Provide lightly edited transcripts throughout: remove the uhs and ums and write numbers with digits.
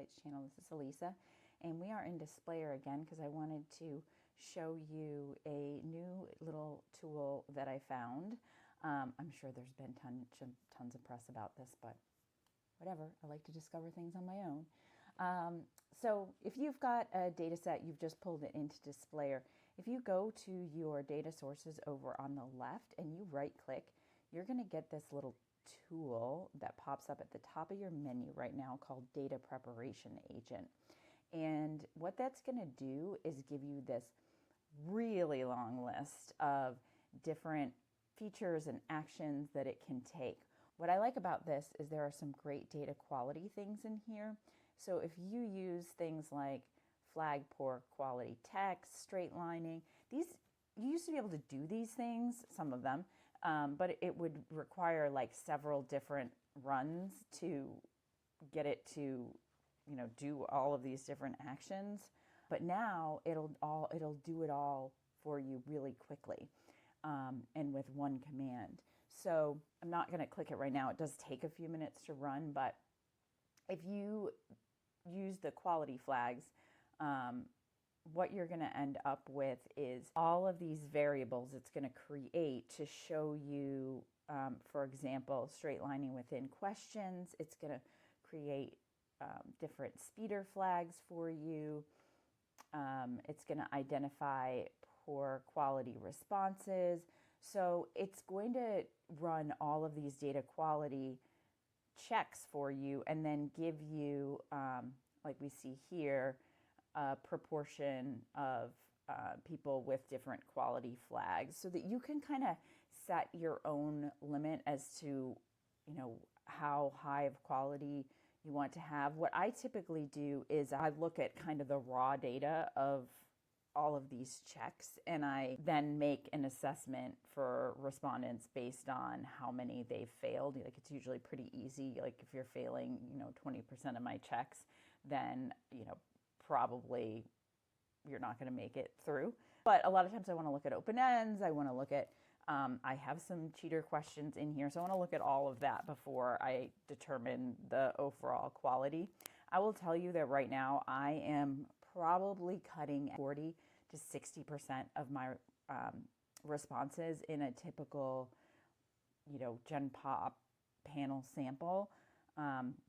Insights channel. This is Elisa, and we are in Displayr again because I wanted to show you a new little tool that I found. I'm sure there's been tons of press about this, but whatever. I like to discover things on my own. So if you've got a data set, you've just pulled it into Displayr. If you go to your data sources over on the left and you right click, you're going to get this little tool that pops up at the top of your menu right now called Data Preparation Agent. And what that's going to do is give you this really long list of different features and actions that it can take. What I like about this is there are some great data quality things in here. So if you use things like flag poor quality text, straight lining, you used to be able to do these things, some of them, but it would require like several different runs to get it to, do all of these different actions. But now it'll do it all for you really quickly, and with one command. So I'm not going to click it right now. It does take a few minutes to run, but if you use the quality flags, what you're going to end up with is all of these variables it's going to create to show you, for example, straight lining within questions. It's going to create different speeder flags for you. It's going to identify poor quality responses. So it's going to run all of these data quality checks for you and then give you, like we see here, a proportion of people with different quality flags so that you can kind of set your own limit as to, how high of quality you want to have. What I typically do is I look at kind of the raw data of all of these checks, and I then make an assessment for respondents based on how many they've failed. Like, it's usually pretty easy. Like, if you're failing, 20% of my checks, then, probably you're not going to make it through. But a lot of times I want to look at open ends. I want to look at, I have some cheater questions in here. So I want to look at all of that before I determine the overall quality. I will tell you that right now I am probably cutting 40 to 60% of my responses in a typical, Gen Pop panel sample.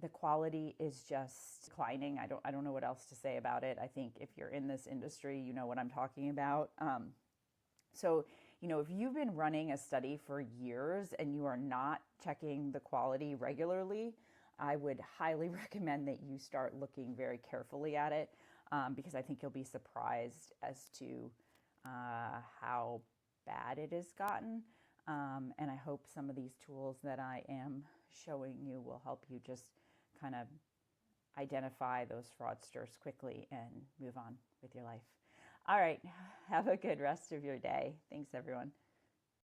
The quality is just declining. I don't know what else to say about it. I think if you're in this industry, you know what I'm talking about. So, if you've been running a study for years and you are not checking the quality regularly, I would highly recommend that you start looking very carefully at it, because I think you'll be surprised as to how bad it has gotten. And I hope some of these tools that I am showing you will help you just kind of identify those fraudsters quickly and move on with your life. All right, have a good rest of your day. Thanks, everyone.